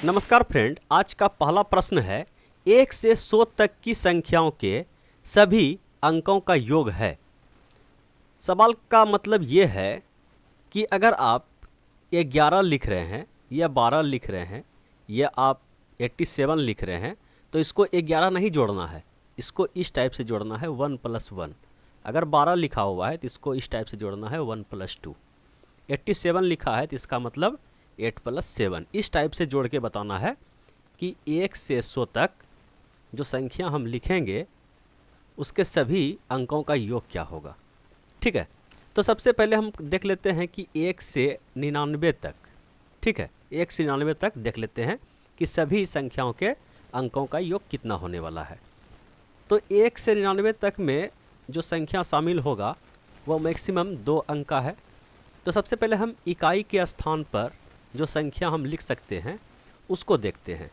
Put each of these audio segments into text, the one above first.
नमस्कार फ्रेंड, आज का पहला प्रश्न है 1 से 100 तक की संख्याओं के सभी अंकों का योग है। सवाल का मतलब ये है कि अगर आप 11 लिख रहे हैं या 12 लिख रहे हैं या आप 87 लिख रहे हैं तो इसको 11 नहीं जोड़ना है, इसको इस टाइप से जोड़ना है 1 + 1। अगर 12 लिखा हुआ है तो इसको इस टाइप से जोड़ना है 1 + 2। 87 लिखा है तो इसका मतलब 8 + 7। इस टाइप से जोड़ के बताना है कि 1 से 100 तक जो संख्या हम लिखेंगे उसके सभी अंकों का योग क्या होगा। ठीक है, तो सबसे पहले हम देख लेते हैं कि 1 से 99 तक, ठीक है, 1 से 99 तक देख लेते हैं कि सभी संख्याओं के अंकों का योग कितना होने वाला है। तो 1 से 99 तक में जो संख्या शामिल होगा वो मैक्सिमम 2 अंक का है। तो सबसे पहले हम इकाई के स्थान पर जो संख्या हम लिख सकते हैं उसको देखते हैं।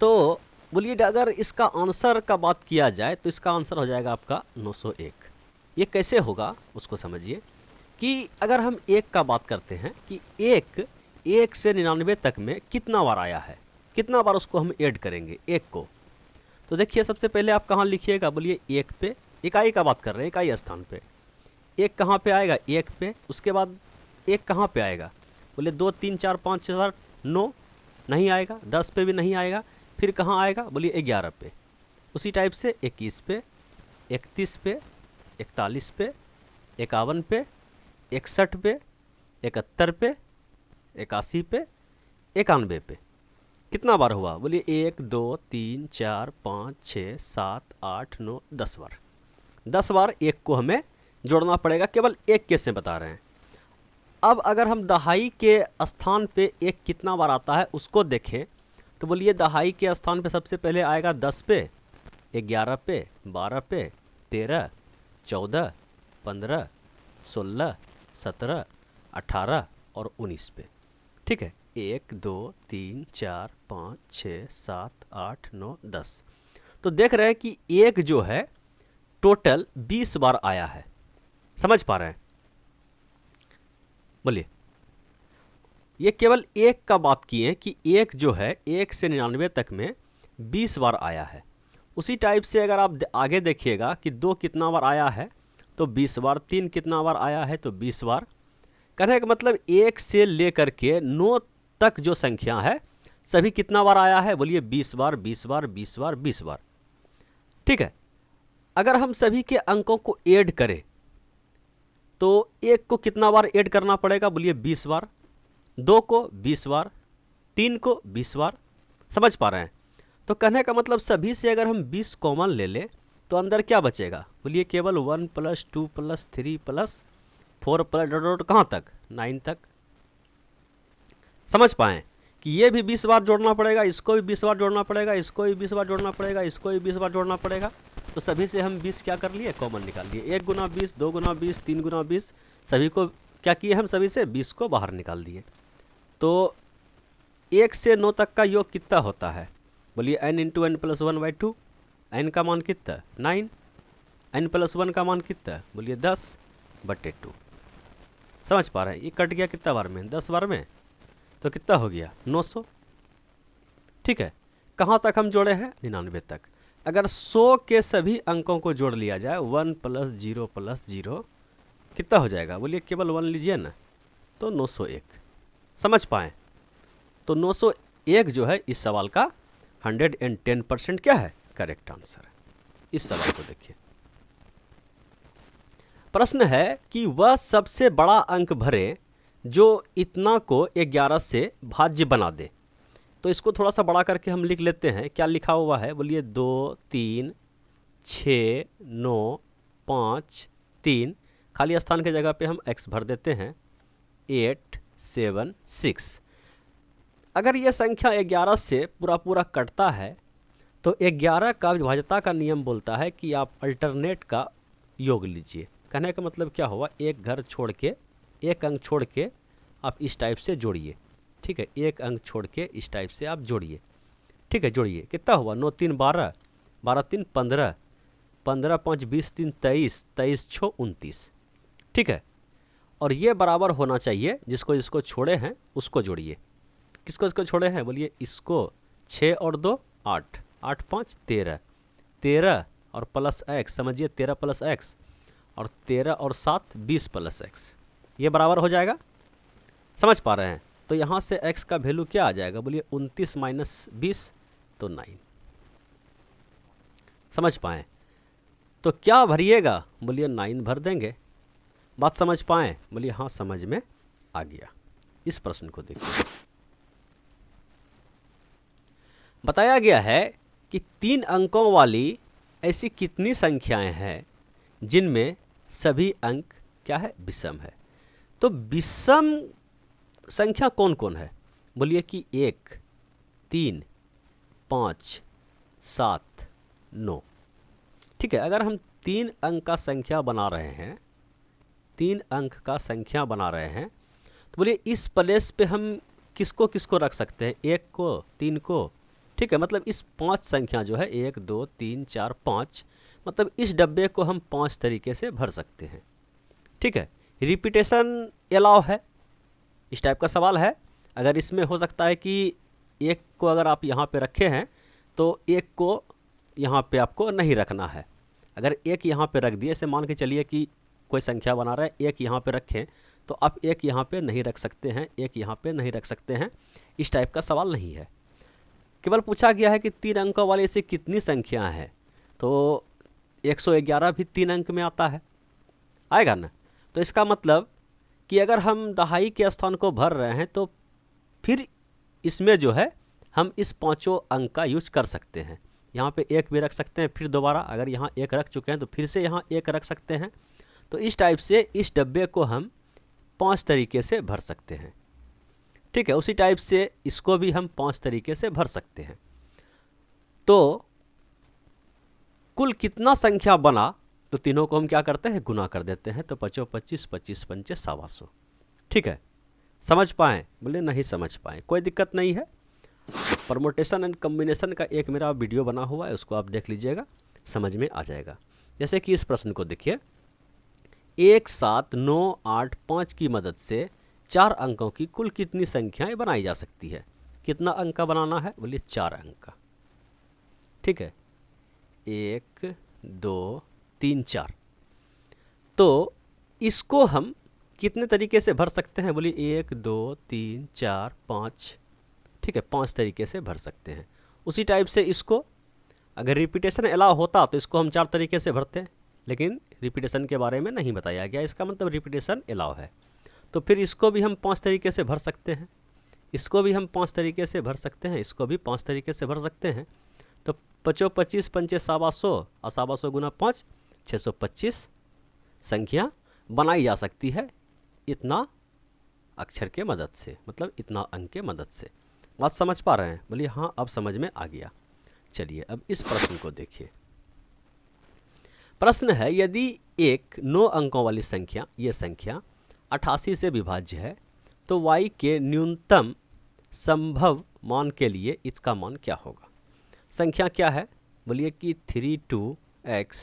तो बोलिए, अगर इसका आंसर का बात किया जाए तो इसका आंसर हो जाएगा आपका 901। ये कैसे होगा उसको समझिए कि अगर हम 1 का बात करते हैं कि 1 से 99 तक में कितना बार आया है, कितना बार उसको हम ऐड करेंगे 1 को। तो देखिए, सबसे पहले आप कहाँ लिखिएगा, बोलिए 1 पे, इकाई का बात कर रहे हैं, इकाई स्थान पे 1 कहाँ पे आएगा, 1 पे। उसके बाद 1 कहाँ पे आएगा, बोले 2 3 4 5 6 7 9 नहीं आएगा, 10 पे भी नहीं आएगा। फिर कहाँ आएगा, बोलिए 11 पे। उसी टाइप से 21 पे, 31 पे, 41 पे, 51 पे, 61 पे, 71 पे, 81 पे, 91 पे। कितना बार हुआ, बोलिए 1 2 3 4 5 6 7 8 9 10 बार। 10 बार 1 को हमें जोड़ना पड़ेगा, केवल 1 केस में बता रहे हैं। अब अगर हम दहाई के स्थान पे 1 कितना बार आता है उसको देखें तो बोलिए दहाई के स्थान पे सबसे पहले आएगा 10 पे, 11 पे, 12 पे, 13, 14, 15, 16, 17, 18 और 19 पे। ठीक है, 1 2 3 4 5 6 7 8 9 10। तो देख रहे हैं कि 1 जो है टोटल 20 बार आया है। समझ पा रहे हैं, बोलिए। ये केवल 1 का बात किए कि 1 जो है 1 से 99 तक में 20 बार आया है। उसी टाइप से अगर आप आगे देखिएगा कि 2 कितना बार आया है तो 20 बार, 3 कितना बार आया है तो 20 बार। कहने का मतलब 1 से लेकर के 9 तक जो संख्या है सभी कितना बार आया है, बोलिए 20 बार, 20 बार, 20 बार, 20 बार। ठीक है, अगर हम सभी के अंकों को ऐड करें तो 1 को कितना बार ऐड करना पड़ेगा, बोलिए 20 बार, 2 को 20 बार, 3 को 20 बार। समझ पा रहे हैं। तो कहने का मतलब सभी से अगर हम 20 कॉमन ले लें तो अंदर क्या बचेगा, बोलिए केवल 1 + 2 + 3 + 4 + कहाँ तक, 9 तक। समझ पाएँ कि ये भी 20 बार जोड़ना पड़ेगा, इसको भी 20 बार जोड़ना पड़ेगा, इसको भी 20 बार जोड़ना पड़ेगा, इसको भी 20 बार जोड़ना पड़ेगा। तो सभी से हम 20 क्या कर लिए, कॉमन निकाल लिए। 1 × 20, 2 × 20, 3 × 20, सभी को क्या किए हम, सभी से 20 को बाहर निकाल दिए। तो 1 से 9 तक का योग कितना होता है, बोलिए n × n + 1/2। n का मान कितना, 9। n + 1 का मान कितना, बोलिए 10/2। समझ पा रहे हैं। ये कट गया कितना बार में, 10 बार में, तो कितना हो गया, 900। ठीक है, कहाँ तक हम जोड़े हैं, 99 तक। अगर 100 के सभी अंकों को जोड़ लिया जाए 1 + 0 + 0 कितना हो जाएगा, बोलिए केवल 1 लीजिए ना, तो 901। समझ पाएँ। तो 901 जो है इस सवाल का 110% क्या है, करेक्ट आंसर है। इस सवाल को देखिए। प्रश्न है कि वह सबसे बड़ा अंक भरे जो इतना को 11 से भाज्य बना दे। तो इसको थोड़ा सा बड़ा करके हम लिख लेते हैं। क्या लिखा हुआ है, बोलिए 2 3 6 9 5 3, खाली स्थान के जगह पे हम x भर देते हैं, 8 7 6। अगर यह संख्या 11 से पूरा कटता है तो 11 का विभाज्यता का नियम बोलता है कि आप अल्टरनेट का योग लीजिए। कहने का मतलब क्या हुआ, एक घर छोड़ के, एक अंक छोड़ के आप इस टाइप से जोड़िए। ठीक है, एक अंक छोड़ के इस टाइप से आप जोड़िए। ठीक है, जोड़िए। कितना हुआ, 9 3 12, 12 3 15, 15 5 20 3 23, 23 6 29। ठीक है, और ये बराबर होना चाहिए, जिसको जिसको छोड़े हैं उसको जोड़िए। किसको किसको छोड़े हैं? बोलिए इसको, 6 और 2 8, 8 5 13, 13 और प्लस एक्स, समझिए 13 प्लस एक्स, और 13 और 7 20 प्लस एक्स, ये बराबर हो जाएगा। समझ पा रहे हैं? तो यहाँ से x का वैल्यू क्या आ जाएगा? बोलिए 29 माइनस 20 तो 9। समझ पाएँ? तो क्या भरिएगा? बोलिए 9 भर देंगे। बात समझ पाएँ? बोलिए हाँ, समझ में आ गया। इस प्रश्न को देखिए, बताया गया है कि 3 अंकों वाली ऐसी कितनी संख्याएं हैं जिनमें सभी अंक क्या है? विषम है। तो विषम संख्या कौन कौन है? बोलिए कि 1, 3, 5, 7, 9। ठीक है, अगर हम 3 अंक का संख्या बना रहे हैं, 3 अंक का संख्या बना रहे हैं, तो बोलिए इस प्लेस पे हम किसको किसको रख सकते हैं? 1 को, 3 को। ठीक है, मतलब इस 5 संख्या जो है 1 2 3 4 5, मतलब इस डब्बे को हम 5 तरीके से भर सकते हैं। ठीक है, रिपीटेशन अलाउ है, इस टाइप का सवाल है। अगर इसमें हो सकता है कि 1 को अगर आप यहाँ पे रखे हैं तो 1 को यहाँ पे आपको नहीं रखना है। अगर 1 यहाँ पे रख दिए, से मान के चलिए कि कोई संख्या बना रहा है, 1 यहाँ पे रखें, तो आप 1 यहाँ पे नहीं रख सकते हैं, 1 यहाँ पे नहीं रख सकते हैं। इस टाइप का सवाल नहीं है। केवल पूछा गया है कि 3 अंकों वाली ऐसी कितनी संख्याएं हैं। तो 111 भी 3 अंक में आता है, आएगा ना। तो इसका मतलब कि अगर हम दहाई के स्थान को भर रहे हैं तो फिर इसमें जो है हम इस 5 अंक का यूज कर सकते हैं। यहाँ पे 1 भी रख सकते हैं, फिर दोबारा अगर यहाँ 1 रख चुके हैं तो फिर से यहाँ 1 रख सकते हैं। तो इस टाइप से इस डब्बे को हम 5 तरीके से भर सकते हैं। ठीक है, उसी टाइप से इसको भी हम 5 तरीके से भर सकते हैं। तो कुल कितना संख्या बना? तो तीनों को हम क्या करते हैं? गुना कर देते हैं। तो 5 25, 25 पंचे 125। ठीक है, समझ पाएँ? बोले नहीं समझ पाएँ, कोई दिक्कत नहीं है। परमुटेशन एंड कम्बिनेशन का एक मेरा वीडियो बना हुआ है, उसको आप देख लीजिएगा, समझ में आ जाएगा। जैसे कि इस प्रश्न को देखिए, 1 7 9 8 5 की मदद से 4 अंकों की कुल कितनी संख्याएं बनाई जा सकती है? कितना अंक का बनाना है? बोलिए 4 अंक का। ठीक है, 1 2 3 4। तो इसको हम कितने तरीके से भर सकते हैं? बोलिए 1 2 3 4 5। ठीक है, 5 तरीके से भर सकते हैं। उसी टाइप से इसको, अगर रिपीटेशन अलाउ होता तो इसको हम 4 तरीके से भरते हैं, लेकिन रिपीटेशन के बारे में नहीं बताया गया, इसका मतलब रिपीटेशन अलाउ है। तो फिर इसको भी हम 5 तरीके से भर सकते हैं, इसको भी हम 5 तरीके से भर सकते हैं, इसको भी 5 तरीके से भर सकते हैं। तो 5 25 पंचे 125 और 125 गुना 5 625 संख्या बनाई जा सकती है इतना अक्षर के मदद से, मतलब इतना अंक के मदद से। बात समझ पा रहे हैं? बोलिए हाँ, अब समझ में आ गया। चलिए अब इस प्रश्न को देखिए। प्रश्न है, यदि एक 9 अंकों वाली संख्या, ये संख्या 88 से विभाज्य है तो y के न्यूनतम संभव मान के लिए इसका मान क्या होगा? संख्या क्या है? बोलिए कि 32x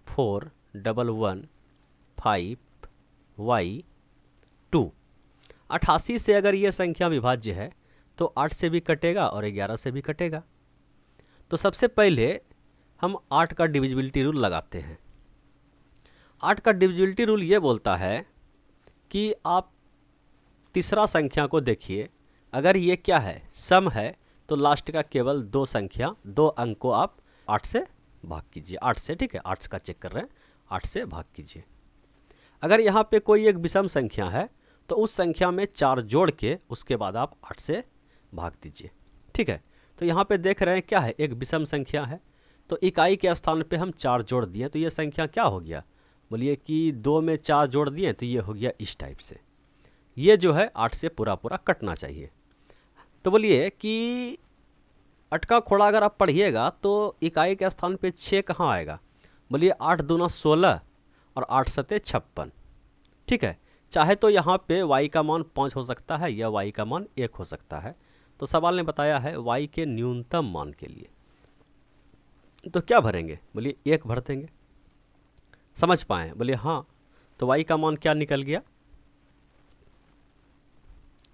4 1 1 5 y 2। 88 से अगर ये संख्या विभाज्य है तो 8 से भी कटेगा और 11 से भी कटेगा। तो सबसे पहले हम 8 का डिविजिबिलिटी रूल लगाते हैं। 8 का डिविजिबिलिटी रूल ये बोलता है कि आप तीसरा संख्या को देखिए, अगर ये क्या है? सम है, तो लास्ट का केवल 2 संख्या, 2 अंक को आप 8 से भाग कीजिए। 8 से, ठीक है, 8 का चेक कर रहे हैं, 8 से भाग कीजिए। अगर यहाँ पे कोई एक विषम संख्या है तो उस संख्या में 4 जोड़ के उसके बाद आप 8 से भाग दीजिए। ठीक है, तो यहाँ पे देख रहे हैं क्या है? एक विषम संख्या है, तो इकाई के स्थान पे हम 4 जोड़ दिए, तो ये संख्या क्या हो गया? बोलिए कि 2 में 4 जोड़ दिए तो ये हो गया इस टाइप से। ये जो है 8 से पूरा पूरा कटना चाहिए। तो बोलिए कि अटका खोड़ा अगर आप पढ़िएगा तो इकाई के स्थान पे 6 कहाँ आएगा? बोलिए 8 दूना 16 और 8 सते 56। ठीक है, चाहे तो यहाँ पे y का मान 5 हो सकता है या y का मान 1 हो सकता है। तो सवाल ने बताया है y के न्यूनतम मान के लिए, तो क्या भरेंगे? बोलिए 1 भर देंगे। समझ पाएँ? बोलिए हाँ। तो y का मान क्या निकल गया?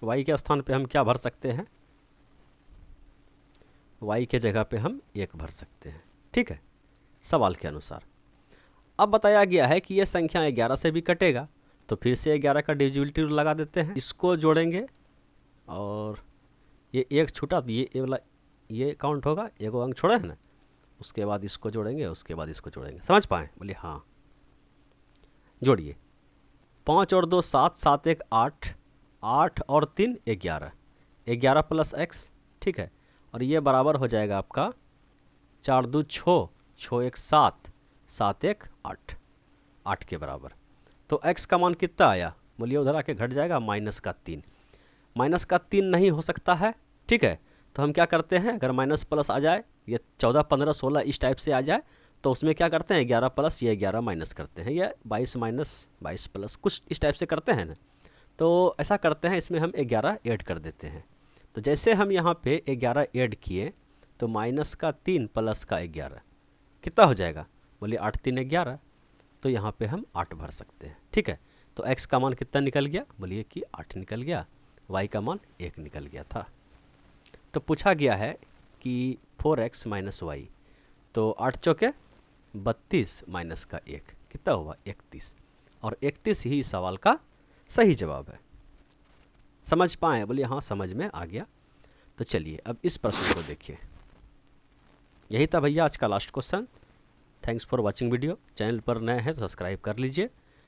y के स्थान पे हम क्या भर सकते हैं, y के जगह पे हम 1 भर सकते हैं। ठीक है, सवाल के अनुसार। अब बताया गया है कि ये संख्या 11 से भी कटेगा, तो फिर से 11 का डिविजिबिलिटी रूल लगा देते हैं। इसको जोड़ेंगे और ये 1 छूटा तो ये वाला ये काउंट होगा, एगो अंक छोड़े है ना, उसके बाद इसको जोड़ेंगे, उसके बाद इसको जोड़ेंगे। समझ पाएँ? बोलिए हाँ। जोड़िए, 5 और 2 7, 7 1 8, 8 और 3 11, 11 प्लस x। ठीक है, और ये बराबर हो जाएगा आपका 4 2 6, 6 1 7, 7 1 8, 8 के बराबर। तो x का मान कितना आया? बोलिए उधर आके घट जाएगा -3। -3 नहीं हो सकता है। ठीक है, तो हम क्या करते हैं, अगर माइनस प्लस आ जाए, ये 14 15 16 इस टाइप से आ जाए, तो उसमें क्या करते हैं, 11 प्लस ये 11 माइनस करते हैं, या 22 माइनस 22 प्लस, कुछ इस टाइप से करते हैं ना। तो ऐसा करते हैं, इसमें हम 11 ऐड कर देते हैं। तो जैसे हम यहाँ पे 11 ऐड किए, तो -3 प्लस का 11 कितना हो जाएगा? बोलिए 8 3 11, तो यहाँ पे हम 8 भर सकते हैं। ठीक है, तो x का मान कितना निकल गया? बोलिए कि 8 निकल गया, y का मान 1 निकल गया था। तो पूछा गया है कि 4x माइनस वाई, तो 8 चौके 32 माइनस का 1 कितना हुआ? 31, और 31 ही सवाल का सही जवाब है। समझ पाए? बोलिए हाँ, समझ में आ गया। तो चलिए अब इस प्रश्न को देखिए। यही था भैया आज का last question. Thanks for watching video. Channel पर नए हैं तो सब्सक्राइब कर लीजिए।